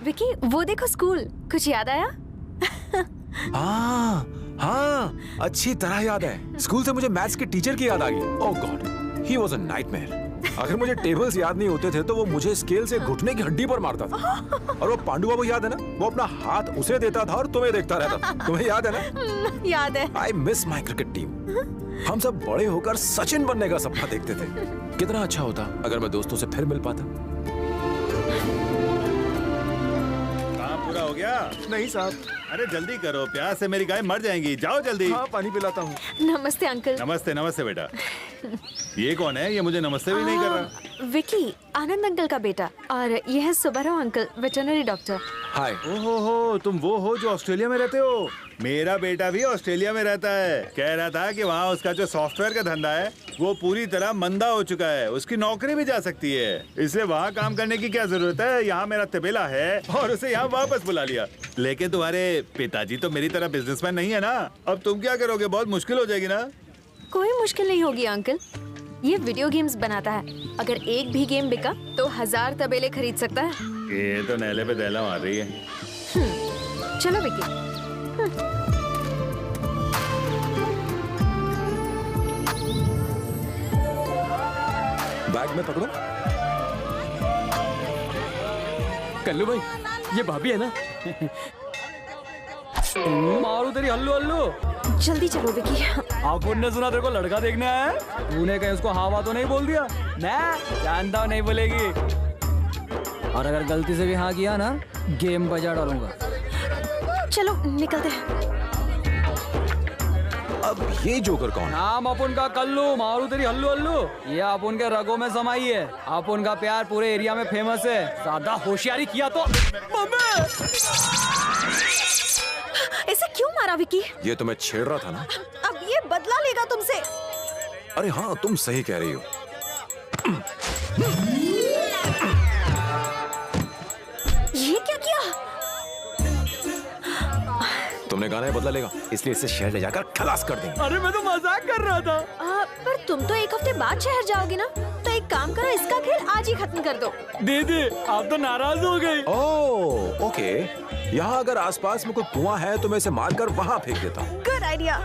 विकी वो देखो स्कूल, कुछ याद आया? हाँ, अच्छी तरह याद है। स्कूल से मुझे मैथ्स के टीचर की याद आ गई। Oh God, he was a nightmare. अगर मुझे टेबल्स याद नहीं होते थे तो वो मुझे स्केल से घुटने की हड्डी पर मारता था। और वो पांडु बाबू याद है ना, वो अपना हाथ उसे देता था और तुम्हें देखता रहता। तुम्हें याद है ना? याद है। I miss my cricket team. हम सब बड़े होकर सचिन बनने का सपना देखते थे। कितना अच्छा होता अगर मैं दोस्तों से फिर मिल पाता। काम पूरा हो गया? नहीं साहब। अरे जल्दी करो, प्यास से मेरी गाय मर जाएंगी। जाओ जल्दी। हाँ, पानी पिलाता हूँ। नमस्ते अंकल। नमस्ते नमस्ते बेटा। ये कौन है? ये मुझे नमस्ते भी नहीं कर रहा। विकी, आनंद अंकल का बेटा, और ये है सुब्बाराव अंकल, वेटरनरी डॉक्टर। हाय। ओहो, तुम वो हो जो ऑस्ट्रेलिया में रहते हो? मेरा बेटा भी ऑस्ट्रेलिया में रहता है। कह रहा था कि वहाँ उसका जो सॉफ्टवेयर का धंधा है वो पूरी तरह मंदा हो चुका है। उसकी नौकरी भी जा सकती है, इसलिए वहाँ काम करने की क्या जरूरत है। यहाँ मेरा तबेला है और उसे यहाँ वापस बुला लिया। लेकिन तुम्हारे पिताजी तो मेरी तरह बिजनेसमैन नहीं है ना। अब तुम क्या करोगे? बहुत मुश्किल हो जाएगी ना। कोई मुश्किल नहीं होगी अंकल, ये वीडियो गेम्स बनाता है। अगर एक भी गेम बिका तो 1000 तबेले खरीद सकता है। ये तो नैले पे दैला मार रही है। चलो विकी। बैग में पकड़ो। कल्लू भाई, ये भाभी है ना? मारू तेरी हल्लू हल्लू। जल्दी चलो विकी। आकुन ने सुना तेरे को लड़का देखने आया है? तूने कहीं उसको हाँ तो नहीं बोल दिया? मैं जानता हूँ नहीं बोलेगी। और अगर गलती से भी हाँ किया ना, गेम बजा डालूंगा। चलो निकलते हैं। अब ये जोकर कौन है? नाम अपन का कल्लू, मारू तेरी हल्लू हल्लू। ये अपन के रगों में समाई है। अपन का प्यार पूरे एरिया में फेमस है। ज्यादा होशियारी किया तो ऐसे क्यों मारा विकी? ये तुम्हें छेड़ रहा था ना? अब ये बदला लेगा तुमसे। अरे हाँ, तुम सही कह रही हो। ये क्या किया? तुमने गाना बदला लेगा, इसलिए इसे शहर ले जाकर खलास कर देंगे। अरे मैं तो मजाक कर रहा था। पर तुम तो एक हफ्ते बाद शहर जाओगे ना, तो एक काम करो, इसका खेल आज ही खत्म कर दो। दीदी आप तो नाराज हो गई। ओह ओके, यहाँ अगर आसपास में कोई कुआं है तो मैं इसे मारकर वहाँ फेंक देता हूँ। Good idea.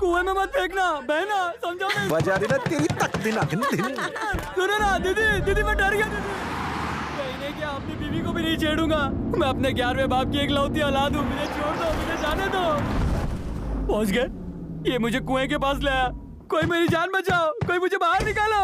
कुएं में मत फेंकना बहना, समझो? बजा देना तेरी तक दिन। सुनो ना दीदी, दीदी मैं डर गया। कहने क्या, अपनी बीवी को भी नहीं छेड़ूंगा। मैं अपने 11वें बाप की एकलौती औलाद हूँ। मुझे छोड़ दो, मुझे जाने दो। पहुँच गए? ये मुझे कुएं के पास ले आया। कोई मेरी जान बचाओ, कोई मुझे बाहर निकालो।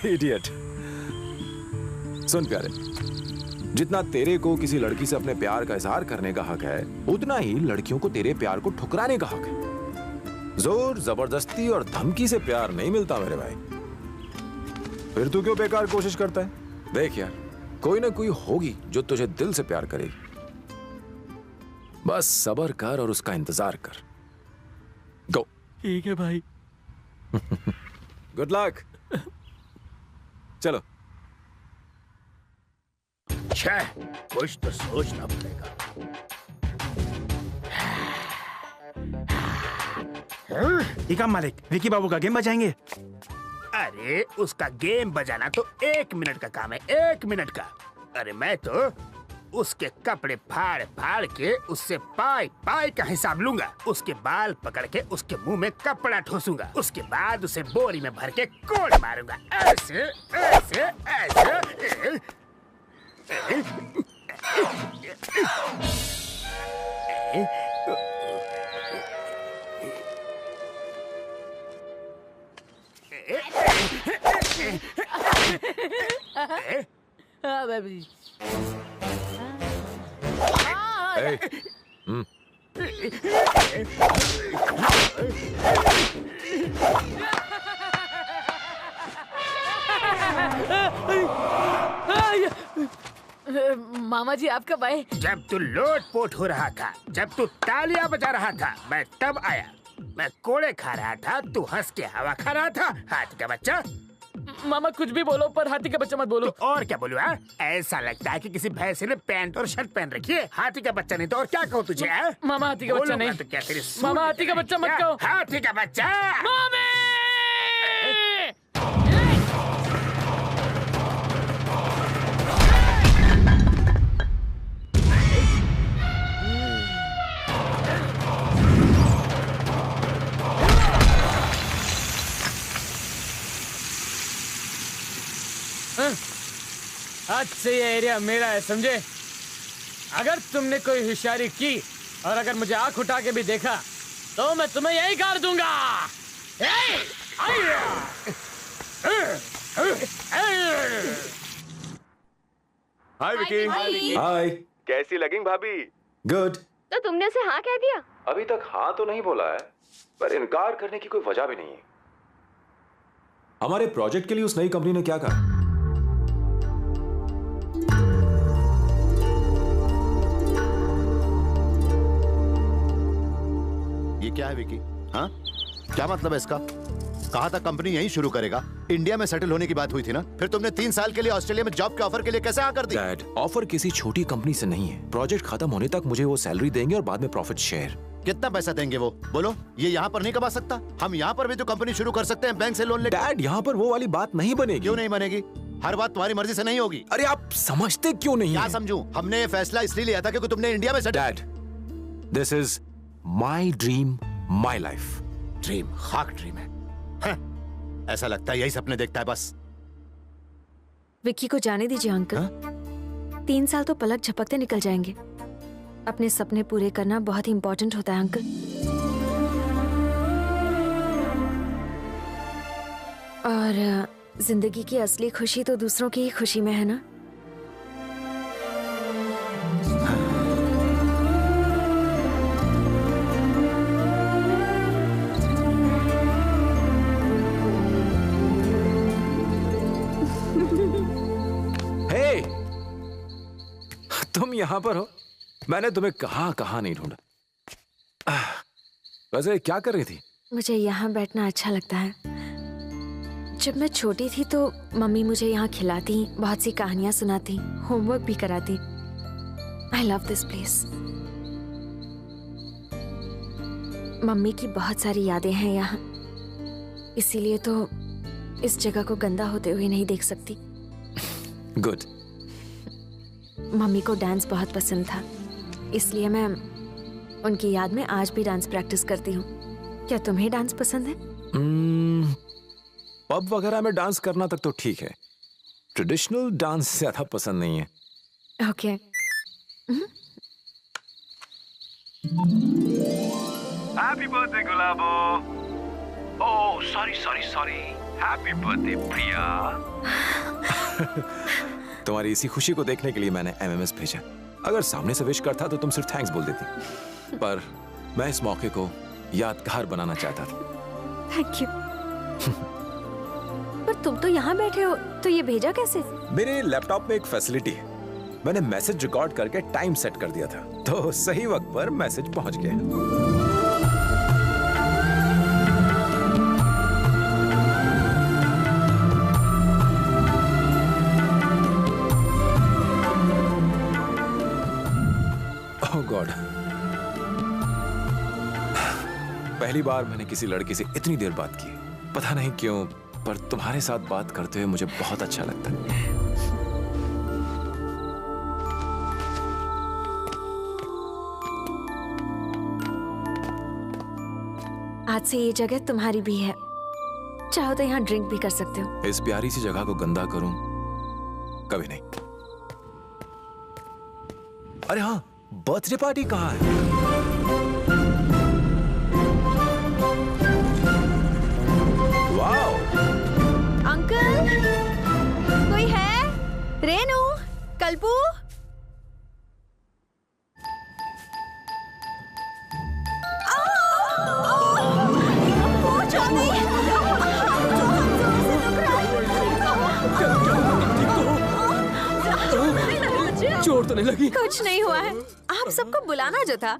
इडियट। सुन प्यारे, जितना तेरे को किसी लड़की से अपने प्यार का इजहार करने का हक है, उतना ही लड़कियों को तेरे प्यार को ठुकराने का हक है। जोर जबरदस्ती और धमकी से प्यार नहीं मिलता मेरे भाई। फिर तू क्यों बेकार कोशिश करता है? देख यार, कोई ना कोई होगी जो तुझे दिल से प्यार करेगी। बस सब्र कर और उसका इंतजार कर। गो। ठीक है भाई। Good luck. चलो। कुछ तो सोचना पड़ेगा। इकाम मालिक, विकी बाबू का गेम बजाएंगे। अरे उसका गेम बजाना तो 1 मिनट का काम है, 1 मिनट का। अरे मैं तो उसके कपड़े फाड़ फाड़ के उससे पाई पाई का हिसाब लूंगा। उसके बाल पकड़ के उसके मुंह में कपड़ा ठोसूंगा। उसके बाद उसे बोरी में भर के कोड़ मारूंगा। ऐसे ऐसे ऐसे। Hey. मामा जी आप कब आए? जब तू लोटपोट हो रहा था, जब तू तालियां बजा रहा था, मैं तब आया। मैं कोड़े खा रहा था, तू हंस के हवा खा रहा था। हाथ का बच्चा। मामा कुछ भी बोलो पर हाथी का बच्चा मत बोलो। तो और क्या बोलूं? ऐसा लगता है कि किसी भैंसे ने पैंट और शर्ट पहन रखी है। हाथी का बच्चा नहीं तो और क्या कहूँ तुझे? मामा हाथी का बच्चा नहीं। तो क्या तेरी मामा हाथी का बच्चा मत कहो। हाथी का बच्चा। मामी! आज से ये एरिया मेरा है, समझे? अगर तुमने कोई होशियारी की और अगर मुझे आंख उठा के भी देखा तो मैं तुम्हें यही गाड़ दूंगा। हाय विकी। हाय। कैसी लगेंगी भाभी? गुड। तो तुमने उसे हाँ कह दिया? अभी तक हाँ तो नहीं बोला है, पर इनकार करने की कोई वजह भी नहीं है। हमारे प्रोजेक्ट के लिए उस नई कंपनी ने क्या कहा? ये क्या है विकी? हाँ, क्या मतलब है इसका? कहा था कंपनी यहीं शुरू करेगा। इंडिया में सेटल होने की बात हुई थी ना? फिर तुमने 3 साल के लिए ऑस्ट्रेलिया में जॉब के ऑफर के लिए कैसे हाँ कर दी? डैड, ऑफर किसी छोटी कंपनी से नहीं है। प्रोजेक्ट खत्म होने तक मुझे वो सैलरी देंगे और बाद में प्रॉफिट शेयर। कितना पैसा देंगे वो? बोलो। ये यहाँ पर नहीं कमा सकता? हम यहाँ पर भी तो कंपनी शुरू कर सकते हैं बैंक से लोन लेकर। डैड, यहाँ पर वो वाली बात नहीं बनेगी। क्यों नहीं बनेगी? हर बात तुम्हारी मर्जी से नहीं होगी। अरे आप समझते क्यों नहीं? क्या समझूं? हमने ये फैसला इसलिए लिया था क्योंकि तुमने इंडिया में settle. Dad, this is my dream, my life. Dream? खाक ड्रीम है। ऐसा लगता है यही सपने देखता है बस। विक्की को जाने दीजिए अंकल। 3 साल तो पलक झपकते निकल जाएंगे। अपने सपने पूरे करना बहुत ही इंपॉर्टेंट होता है अंकल। और जिंदगी की असली खुशी तो दूसरों की ही खुशी में है ना। हे, तुम यहाँ पर हो? मैंने तुम्हें कहाँ नहीं ढूंढा। वैसे क्या कर रही थी? मुझे यहाँ बैठना अच्छा लगता है। जब मैं छोटी थी तो मम्मी मुझे यहाँ खिलाती, बहुत सी कहानियां सुनाती, होमवर्क भी कराती। I love this place. Mummy की बहुत सारी यादें हैं यहाँ, इसीलिए तो इस जगह को गंदा होते हुए नहीं देख सकती। गुड। मम्मी को डांस बहुत पसंद था, इसलिए मैं उनकी याद में आज भी डांस प्रैक्टिस करती हूँ। क्या तुम्हें डांस पसंद है? पब वगैरह में डांस करना तक तो ठीक है, ट्रेडिशनल डांस ज्यादा पसंद नहीं है। Okay. Happy birthday Gulabo. Oh sorry. Happy birthday Priya. तुम्हारी इसी खुशी को देखने के लिए मैंने एमएमएस भेजा। अगर सामने से विश करता तो तुम सिर्फ थैंक्स बोल देती, पर मैं इस मौके को यादगार बनाना चाहता था। Thank you. पर तुम तो यहाँ बैठे हो, तो ये भेजा कैसे? मेरे लैपटॉप में एक फैसिलिटी है, मैंने मैसेज रिकॉर्ड करके टाइम सेट कर दिया था, तो सही वक्त पर मैसेज पहुंच गया। ओह गॉड, पहली बार मैंने किसी लड़की से इतनी देर बात की। पता नहीं क्यों, पर तुम्हारे साथ बात करते हुए मुझे बहुत अच्छा लगता है। आज से ये जगह तुम्हारी भी है, चाहो तो यहाँ ड्रिंक भी कर सकते हो। इस प्यारी सी जगह को गंदा करूं? कभी नहीं। अरे हाँ, बर्थडे पार्टी कहाँ है? वाओ! अंकल, कोई है? रेनू, कल्पू? चोट तो नहीं लगी? कुछ नहीं हुआ है। आप सबको बुलाना जो था।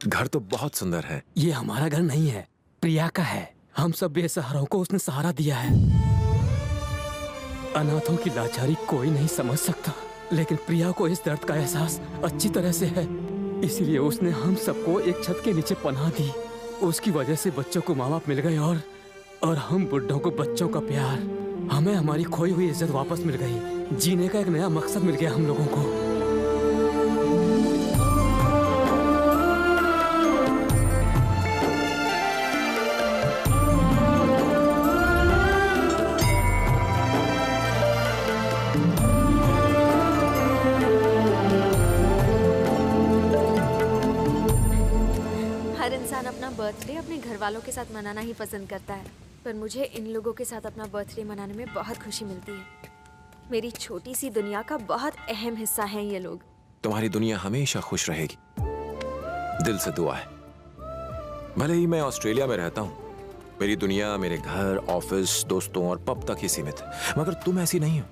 घर तो बहुत सुंदर है। ये हमारा घर नहीं है, प्रिया का है। हम सब बेसहारों को उसने सहारा दिया है। अनाथों की लाचारी कोई नहीं समझ सकता, लेकिन प्रिया को इस दर्द का एहसास अच्छी तरह से है। इसलिए उसने हम सबको एक छत के नीचे पनाह दी। उसकी वजह से बच्चों को माँ बाप मिल गए और हम बुढ़ों को बच्चों का प्यार। हमें हमारी खोई हुई इज्जत वापस मिल गई। जीने का एक नया मकसद मिल गया हम लोगों को। हर इंसान अपना बर्थडे अपने घर वालों के साथ मनाना ही पसंद करता है, पर मुझे इन लोगों के साथ अपना बर्थडे मनाने में बहुत खुशी मिलती है। मेरी छोटी सी दुनिया का बहुत अहम हिस्सा हैं ये लोग। तुम्हारी दुनिया हमेशा खुश रहेगी, दिल से दुआ है। भले ही मैं ऑस्ट्रेलिया में रहता हूँ, मेरी दुनिया मेरे घर, ऑफिस, दोस्तों और पब तक ही सीमित है, मगर तुम ऐसी नहीं हो।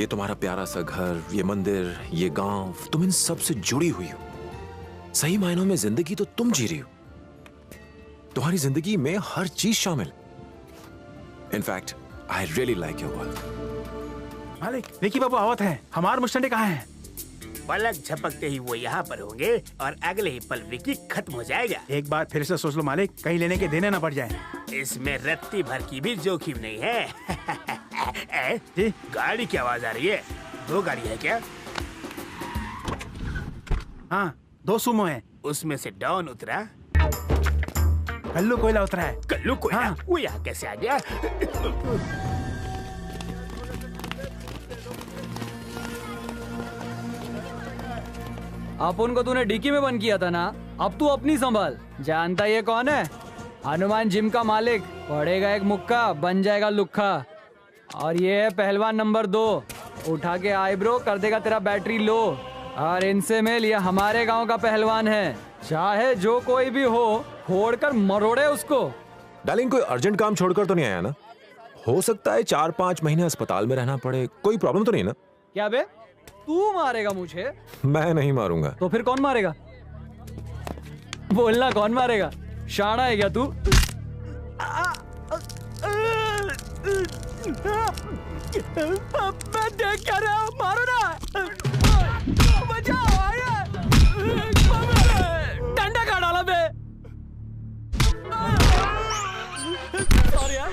ये तुम्हारा प्यारा सा घर, ये मंदिर, ये गांव, तुम इन सब से जुड़ी हुई हो। सही मायनों में जिंदगी तो तुम जी रही हो। तुम्हारी जिंदगी में हर चीज शामिल। In fact I really like your work. मालिक, विकी बाबू आवत हैं। हमारे मुस्टंडे कहाँ हैं? पलक झपकते ही वो यहाँ पर होंगे और अगले ही पल विकी खत्म हो जाएगा। एक बार फिर से सोच लो मालिक, कहीं लेने के देने ना पड़ जाए। इसमें रत्ती भर की भी जोखिम नहीं है। जी? गाड़ी की आवाज आ रही है। 2 गाड़ी है क्या? हाँ, 2 सुमो हैं। उसमें से डॉन उतरा, कल्लू कोयला उतरा है। कल्लू कोयला? हाँ। वो यहाँ कैसे आ गया? अपन को तूने डिक्की में बंद किया था ना, अब तू अपनी संभाल। जानता ये कौन है? हनुमान जिम का मालिक। पड़ेगा एक मुक्का, बन जाएगा लुक्खा। और ये है पहलवान नंबर 2, उठा के आईब्रो कर देगा तेरा बैटरी लो। और इनसे मिल, ये हमारे गांव का पहलवान है। चाहे जो कोई भी हो, फोड़कर मरोड़े उसको। डार्लिंग, कोई अर्जेंट काम छोड़कर तो नहीं आया ना? हो सकता है 4-5 महीने अस्पताल में रहना पड़े, कोई प्रॉब्लम तो नहीं ना? क्या बे, तू मारेगा मुझे? मैं नहीं मारूंगा। तो फिर कौन मारेगा? बोलना, कौन मारेगा? शाना है क्या तू? मैं देख क्या रहा हूं, मारो ना। बचाओ, आया। डंडा खा डाला बे। सॉरी यार।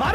मार